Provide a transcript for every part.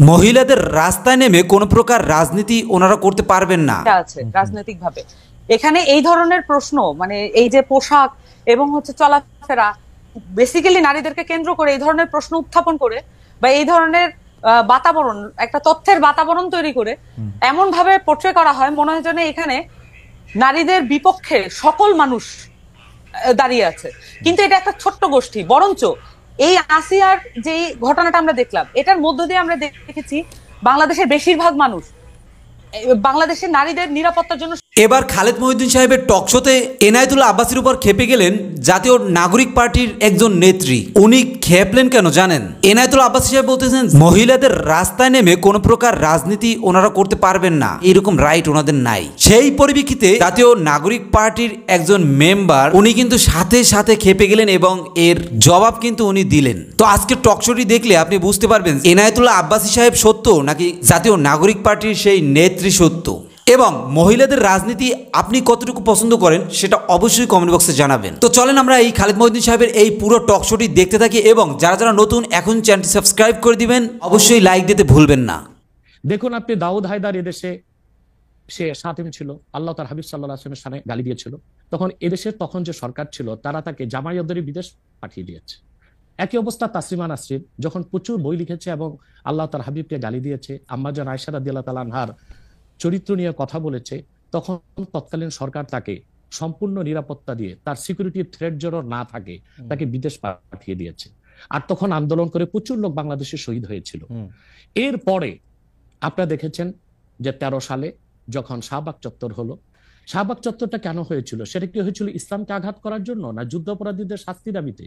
মহিলাদের রাস্তায় নেমে কোনো প্রকার রাজনীতি ওনারা করতে পারবেন না আছে রাজনৈতিকভাবে। এখানে এই ধরনের প্রশ্ন মানে এই যে পোশাক এবং চলাফেরা বেসিক্যালি নারীদেরকে কেন্দ্র করে এই ধরনের প্রশ্ন উত্থাপন করে বা এই ধরনের বাতাবরণ একটা তথ্যের বাতাবরণ তৈরি করে এমন ভাবে পোট্রে করা হয় মনে হয় যেন এখানে নারীদের বিপক্ষে সকল মানুষ দাঁড়িয়ে আছে, কিন্তু এটা একটা ছোট্ট গোষ্ঠী। বরঞ্চ এই আসিয়ার যে ঘটনাটা আমরা দেখলাম এটার মধ্য দিয়ে আমরা দেখেছি বাংলাদেশের বেশিরভাগ মানুষ বাংলাদেশের নারীদের নিরাপত্তার জন্য। এবার খালেদ মহিউদ্দিন সাহেবের টকশোতে এনায়েতুল্লাহ আব্বাসীর উপর খেপে গেলেন জাতীয় নাগরিক পার্টির একজন নেত্রী। উনি খেপলেন কেন জানেন? এনায়েতুল্লাহ আব্বাসী সাহেব বলতেছেন মহিলাদের রাস্তায় নেমে কোনো প্রকার রাজনীতি ওনারা করতে পারবেন না, এরকম রাইট ওনাদের নাই। সেই পরিপ্রেক্ষিতে জাতীয় নাগরিক পার্টির একজন মেম্বার উনি কিন্তু সাথে সাথে খেপে গেলেন এবং এর জবাব কিন্তু উনি দিলেন। তো আজকে টকশোটি দেখলে আপনি বুঝতে পারবেন এনায়েতুল্লাহ আব্বাসী সাহেব সত্য নাকি জাতীয় নাগরিক পার্টির সেই নেত্রী সত্য। এবং মহিলাদের রাজনীতি আপনি কতটুকু পছন্দ করেন সেটা অবশ্যই কমেন্ট বক্সে জানাবেন। তো চলেন আমরা এই খালেদ মহিউদ্দিন সাহেবের এই পুরো টক শোটি দেখতে থাকি এবং যারা যারা নতুন এখন চ্যানেলটি সাবস্ক্রাইব করে দিবেন, অবশ্যই লাইক দিতে ভুলবেন না। দেখুন আপনি দাউদ হায়দার এদেশে সে সাতিম ছিল, আল্লাহ তার হাবিব সাল্লাল্লাহু আলাইহি ওয়াসাল্লামের সামনে গালি দিয়েছিল, তখন এদেশের তখন যে সরকার ছিল তারা তাকে জামাইয়াতদের বিদেশ পাঠিয়ে দিয়েছে। একই অবস্থা তাসলিমা নাসরিন যখন প্রচুর বই লিখেছে এবং আল্লাহ তার হাবিবকে গালি দিয়েছে, আম্মাজান আয়েশা রাদিয়াল্লাহু তাআলা আনহার চরিত্র নিয়ে কথা বলেছে, তখন তৎকালীন সরকার তাকে সম্পূর্ণ নিরাপত্তা দিয়ে তার সিকিউরিটি থ্রেট যেন না থাকে তাকে বিদেশ পাঠিয়ে দিয়েছে। আর তখন আন্দোলন করে প্রচুর লোক বাংলাদেশে শহীদ হয়েছিল। এরপরে আপনারা দেখেছেন যে 13 সালে যখন শাহবাগ চত্বর হলো, শাহবাগ চত্বরটা কেন হয়েছিল? সেটা কি হয়েছিল ইসলামকে আঘাত করার জন্য না যুদ্ধাপরাধীদের শাস্তি দাবিতে?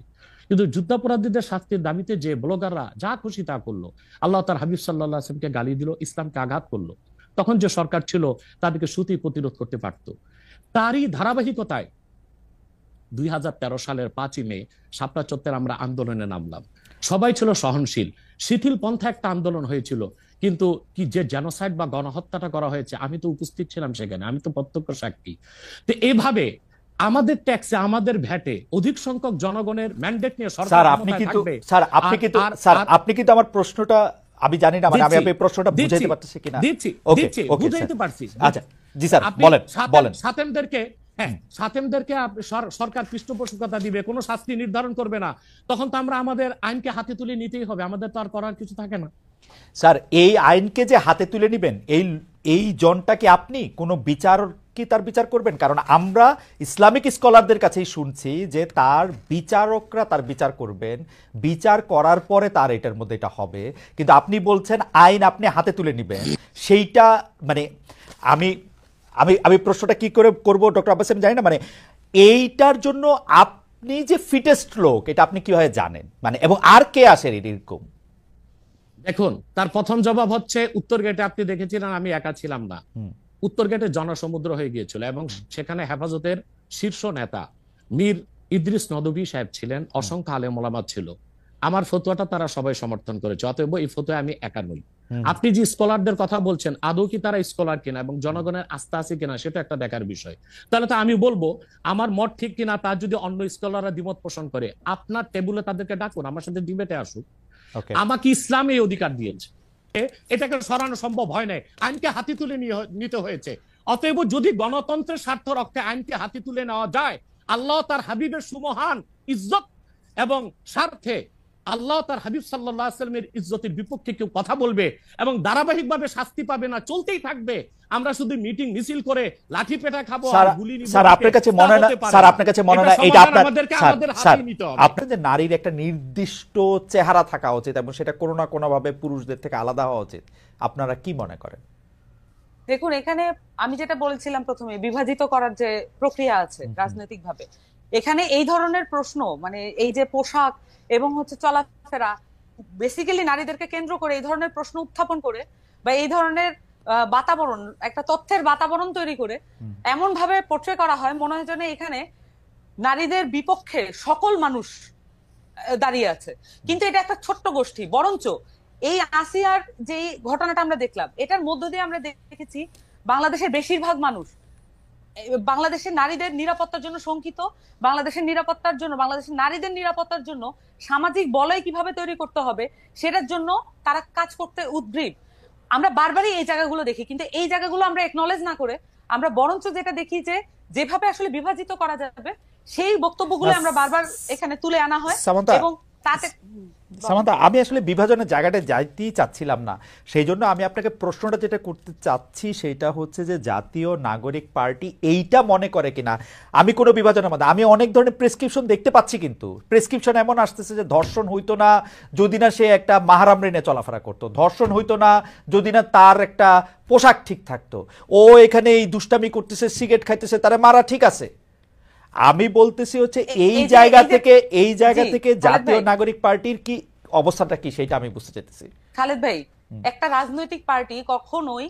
কিন্তু যুদ্ধাপরাধীদের শাস্তির দাবিতে যে ব্লগাররা যা খুশি তা করলো, আল্লাহ তার হাবিব সাল্লাল্লাহু আলাইহি ওয়াসাল্লামকে গালি দিল, ইসলামকে আঘাত করলো, তখন যে সরকার ছিল তাদেরকে সুতি প্রতিরোধ করতে পারত। তারই ধারাবাহিকতায় 2013 সালের 5ই মে শাপলা চত্বরে আমরা আন্দোলনে নামলাম। সবাই ছিল সহনশীল, শিথিল পন্থা একটা আন্দোলন হয়েছিল, কিন্তু কি যে জেনোসাইড বা গণহত্যাটা করা হয়েছে আমি তো উপস্থিত ছিলাম সেখানে, আমি তো প্রত্যক্ষ সাক্ষী। তো এভাবে আমাদের ট্যাক্সে আমাদের ভ্যাটে অধিক সংখ্যক জনগণের ম্যান্ডেট নিয়ে সরকার আপনি কিন্তু আমার প্রশ্নটা আমি জানি না, মানে আমি এই প্রশ্নটা বুঝাইতে পারতেছি কিনা। দিচ্ছি বুঝাইতে পারছি। আচ্ছা জি স্যার, বলেন। সাতেমদেরকে সরকার পৃষ্ঠপোষকতা দিবে, কোনো শাস্তি নির্ধারণ করবে না, তখন তো আমরা আমাদের আইনকে হাতে তুলে নিতেই হবে, আমাদের তো আর করার কিছু থাকে না। স্যার এই আইনকে যে হাতে তুলে নিবেন এই জনটাকে আপনি কোনো বিচার কি তার বিচার করবেন? কারণ আমরা ইসলামিক স্কলারদের কাছেই শুনছি যে তার বিচারকরা তার বিচার করবেন, বিচার করার পরে তার এটার মধ্যে এটা হবে, কিন্তু আপনি বলছেন আইন আপনি হাতে তুলে নেবেন। সেইটা মানে আমি আমি আমি প্রশ্নটা কি করে করবো ডক্টর আব্বাস, আমি জানি না, মানে এইটার জন্য আপনি যে ফিটেস্ট লোক এটা আপনি কিভাবে জানেন, মানে এবং আর কে আসেন এরকম? দেখুন তার প্রথম জবাব হচ্ছে উত্তর গেটে আপনি দেখেছিলেন আমি একা ছিলাম না, উত্তর গেটে জনসমুদ্র হয়ে গিয়েছিল এবং সেখানে হেফাজতের শীর্ষ নেতা মীর ইদ্রিস নদভী সাহেব ছিলেন, অসংখ্য আলেম ওলামা ছিল। আমার ফতোয়াটা তারা সবাই সমর্থন করেছে, অতএব এই ফতোয়া আমি একা নই। আপনি যে স্কলারদের কথা বলছেন আদৌ কি তারা স্কলার কিনা এবং জনগণের আস্থা আছে কিনা সেটা একটা দেখার বিষয়। তাহলে তো আমি বলবো আমার মত ঠিক কিনা তার যদি অন্য স্কলাররা দ্বিমত পোষণ করে আপনার টেবিলে তাদেরকে ডাকুন, আমার সাথে ডিবেটে আসুক। আমাকে ইসলাম এই অধিকার দিয়েছে, এটাকে সরানো সম্ভব হয় নাই, আইনকে হাতে তুলে নিতে হয়েছে। অতএব যদি গণতন্ত্রের স্বার্থ রক্ষে আইনকে হাতে তুলে নেওয়া যায়, আল্লাহ তার হাবিবের সুমহান ইজ্জত এবং স্বার্থে আল্লাহ তার হাবিব সাল্লাল্লাহু আলাইহি ওয়াসাল্লামের ইজ্জতের বিপক্ষে কেউ কথা বলবে এবং ধারাবাহিকভাবে শাস্তি পাবে না, চলতেই থাকবে। আমরা শুধু মিটিং মিছিল করে লাঠি পেটা খাবো আর গুলি নিব। স্যার আপনার কাছে মনে হয় না, স্যার আপনার কাছে মনে হয় না এটা আপনার যে নারীর একটা নির্দিষ্ট চেহারা থাকা উচিত এবং সেটা কোনো না কোনো ভাবে পুরুষদের থেকে আলাদা হওয়া উচিত, আপনারা কি মনে করেন? দেখুন এখানে আমি যেটা বলেছিলাম প্রথমে, বিভাজিত করার যে প্রক্রিয়া আছে রাজনৈতিকভাবে, এখানে এই ধরনের প্রশ্ন মানে এই যে পোশাক এবং চলাফেরা বেসিক্যালি নারীদেরকে কেন্দ্র করে এই ধরনের প্রশ্ন উত্থাপন করে বা এই ধরনের বাতাবরণ একটা তথ্যের বাতাবরণ তৈরি করে এমন ভাবে পোট্রে করা হয় মনে হয় যেন এখানে নারীদের বিপক্ষে সকল মানুষ দাঁড়িয়ে আছে, কিন্তু এটা একটা ছোট্ট গোষ্ঠী। বরঞ্চ এই আসিয়ার যে ঘটনাটা আমরা দেখলাম এটার মধ্য দিয়ে আমরা দেখেছি বাংলাদেশের বেশিরভাগ মানুষ বাংলাদেশের নারীদের নিরাপত্তার জন্য শঙ্কিত, বাংলাদেশের নিরাপত্তার জন্য, বাংলাদেশের নারীদের নিরাপত্তার জন্য সামাজিক বলয় কিভাবে তৈরি করতে হবে সেটার জন্য তারা কাজ করতে উদ্গ্রীব। আমরা বারবারই এই জায়গাগুলো দেখি, কিন্তু এই জায়গাগুলো আমরা একনলেজ না করে আমরা বরঞ্চ যেটা দেখি যে যেভাবে আসলে বিভাজিত করা যাবে সেই বক্তব্যগুলো আমরা বারবার এখানে তুলে আনা হয়। এবং তাতে সামান্তা, আমি আসলে বিভাজনের জায়গাটা যাইতেই চাচ্ছিলাম না, সেই জন্য আমি আপনাকে প্রশ্নটা যেটা করতে চাচ্ছি সেটা হচ্ছে যে জাতীয় নাগরিক পার্টি এইটা মনে করে কিনা আমি কোনো বিভাজনের মধ্যে, আমি অনেক ধরনের প্রেসক্রিপশন দেখতে পাচ্ছি, কিন্তু প্রেসক্রিপশন এমন আসতেছে যে ধর্ষণ হইতো না যদি না সে একটা মাহারাম রেনে চলাফেরা করতো, ধর্ষণ হইতো না যদি না তার একটা পোশাক ঠিক থাকতো, ও এখানে এই দুষ্টামি করতেছে, সিগারেট খাইতেছে, তারা মারা ঠিক আছে। আমি বলতেছি হচ্ছে এই জায়গা থেকে জাতীয় নাগরিক পার্টির কি অবস্থাটা কি সেটা আমি বুঝতে চাইতেছি। খালেদ ভাই, একটা রাজনৈতিক পার্টি কখনোই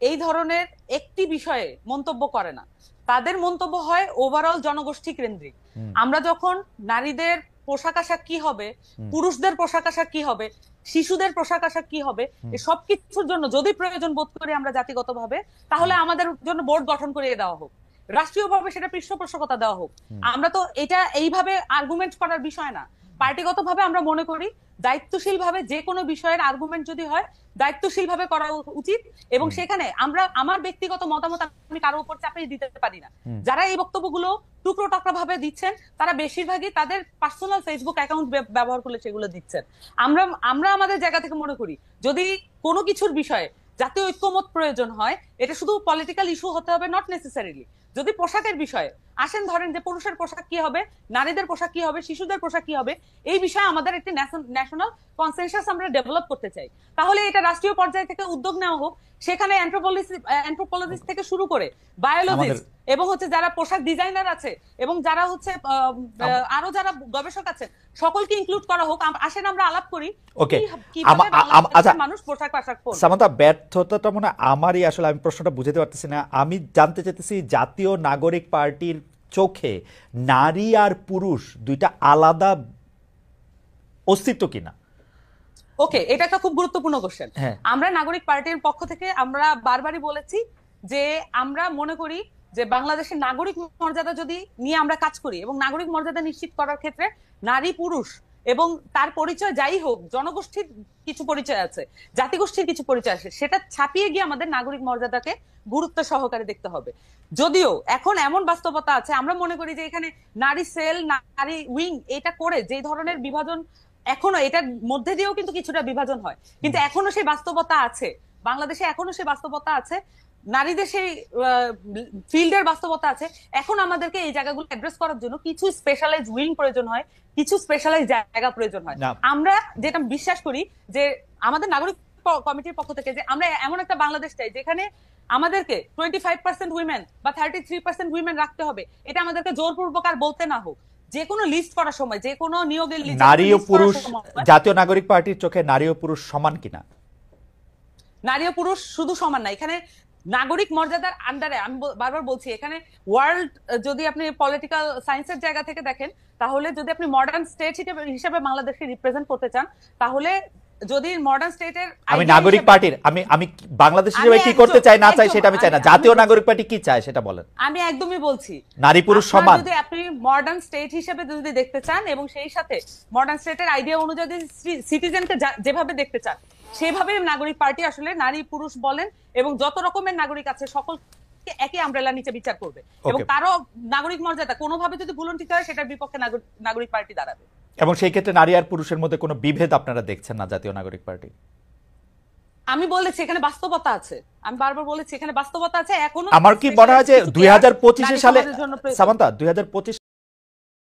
এই ধরনের একটি বিষয়ে মন্তব্য করে না, তাদের মন্তব্য হয় ওভারঅল জনগোষ্ঠী কেন্দ্রিক। আমরা যখন নারীদের পোশাক আশাক কি হবে, পুরুষদের পোশাক আশাক কি হবে, শিশুদের পোশাক আশাক কি হবে, সবকিছুর জন্য যদি প্রয়োজন বোধ করি আমরা জাতিগতভাবে, তাহলে আমাদের জন্য বোর্ড গঠন করে দেওয়া হোক, রাষ্ট্রীয়ভাবে সেটা পৃষ্ঠপোষকতা দেওয়া হোক। আমরা তো এটা এইভাবে আর্গুমেন্ট করার বিষয় না, পার্টিগতভাবে আমরা মনে করি দায়িত্বশীল ভাবে যে কোনো বিষয়ের আর্গুমেন্ট যদি হয় দায়িত্বশীল ভাবে করা উচিত। এবং সেখানে আমার ব্যক্তিগত মতামত আমি কারো উপর চাপিয়ে দিতে পারি না। যারা এই বক্তব্যগুলো টুকরো টাকরা ভাবে দিচ্ছেন তারা বেশিরভাগই তাদের পার্সোনাল ফেসবুক অ্যাকাউন্ট ব্যবহার করে সেগুলো দিচ্ছেন। আমরা আমাদের জায়গা থেকে মনে করি যদি কোনো কিছুর বিষয়ে জাতীয় ঐক্যমত প্রয়োজন হয়, এটা শুধু পলিটিক্যাল ইস্যু হতে হবে নট নেসেসারিলি। যদি পোশাকের বিষয়ে আসেন, ধরেন যে পুরুষের পোশাক কি হবে, নারীদের পোশাক কি হবে, শিশুদের পোশাক কি হবে, এই বিষয়ে আমাদের একটি ন্যাশনাল কনসেনসাস আমরা ডেভেলপ করতে চাই, তাহলে এটা রাষ্ট্রীয় পর্যায় থেকে উদ্যোগ নেওয়া হোক। সেখানে অ্যানথ্রোপোলজিস্ট থেকে শুরু করে বায়োলজিস্ট এবং হচ্ছে যারা পোশাক ডিজাইনার আছে এবং যারা হচ্ছে আরো যারা গবেষক আছেন সকলকে ইনক্লুড করা হোক। আসেন আমরা আলাপ করি মানুষ পোশাক আশাক পরবে। সামান্তা, ব্যর্থতাটা মনে আমারই, আসলে আমি প্রশ্নটা বুঝতে পারতেছি না। আমি জানতে চাইতেছি জাতীয় নাগরিক পার্টির চোখে নারী আর পুরুষ দুইটা আলাদা অস্তিত্ব কিনা। ওকে, এটা একটা খুব গুরুত্বপূর্ণ কোশ্চেন। আমরা নাগরিক পার্টির পক্ষ থেকে আমরা বারবারই বলেছি যে আমরা মনে করি যে বাংলাদেশের নাগরিক মর্যাদা যদি নিয়ে আমরা কাজ করি এবং নাগরিক মর্যাদা নিশ্চিত করার ক্ষেত্রে নারী পুরুষ এবং তার পরিচয় যাই হোক, জনগোষ্ঠীর কিছু পরিচয় আছে, জাতিগোষ্ঠীর কিছু পরিচয় আছে, সেটা ছাপিয়ে গিয়ে আমাদের নাগরিক মর্যাদাকে গুরুত্ব সহকারে দেখতে হবে। যদিও এখন এমন বাস্তবতা আছে, আমরা মনে করি যে এখানে নারী সেল, নারী উইং এটা করে যে ধরনের বিভাজন, এখনো এটার মধ্যে দিয়েও কিন্তু কিছুটা বিভাজন হয়, কিন্তু এখনো সেই বাস্তবতা আছে বাংলাদেশে, এখনো সেই বাস্তবতা আছে, নারীদের সেই ফিল্ডের বাস্তবতা আছে। এখন আমাদেরকে এই জায়গাগুলো অ্যাড্রেস করার জন্য কিছু স্পেশালাইজ উইং প্রয়োজন হয়, কিছু স্পেশালাইজ জায়গা প্রয়োজন হয়। আমরা যেটা বিশ্বাস করি যে আমাদের নাগরিক কমিটির পক্ষ থেকে যে আমরা এমন একটা বাংলাদেশ চাই যেখানে আমাদেরকে 25% উইমেন বা 33% উইমেন রাখতে হবে, এটা আমাদেরকে জোরপূর্বক আর বলতে না হোক। যে কোনো লিস্ট করার সময়, যে কোনো নিয়োগের লিস্ট, নারী ও পুরুষ, জাতীয় নাগরিক পার্টির চোখে নারী ও পুরুষ সমান কিনা? নারী ও পুরুষ শুধু সমান না, এখানে নাগরিক মর্যাদার আন্ডারে, আমি বারবার বলছি, এখানে ওয়ার্ল্ড যদি আপনি পলিটিক্যাল সায়েন্সের জায়গা থেকে দেখেন, তাহলে যদি আপনি মডার্ন স্টেট হিসেবে বাংলাদেশকে রিপ্রেজেন্ট করতে চান, তাহলে যদি মডার্ন স্টেটের, আমি নাগরিক পার্টির আমি বাংলাদেশ হিসেবে কি করতে চাই না চাই সেটা আমি চাই না, জাতীয় নাগরিক পার্টি কি চায় সেটা বলেন। আমি একদমই বলছি নারী পুরুষ সমান। যদি আপনি মডার্ন স্টেট হিসেবে যদি দেখতে চান এবং সেই সাথে মডার্ন স্টেটের আইডিয়া অনুযায়ী সিটিজেনকে যেভাবে দেখতে চান, সেভাবে নাগরিক পার্টি আসলে নারী পুরুষ বলেন এবং যত রকমের নাগরিক আছে সকলকে একই আমব্রেলা নিচে বিচার করবে এবং কারো নাগরিক মর্যাদা কোনোভাবে যদি ভুলুণ্ঠিত হয় সেটার বিপক্ষে নাগরিক পার্টি দাঁড়াবে। এবং সেই ক্ষেত্রে নারী আর পুরুষের মধ্যে কোনো বিভেদ আপনারা দেখছেন না জাতীয় নাগরিক পার্টি? আমি বলেছি এখানে বাস্তবতা আছে, আমি বারবার বলেছি এখানে বাস্তবতা আছে। এখনো আমার কি মনে হয় যে 2025 সালে সামান্তা 2025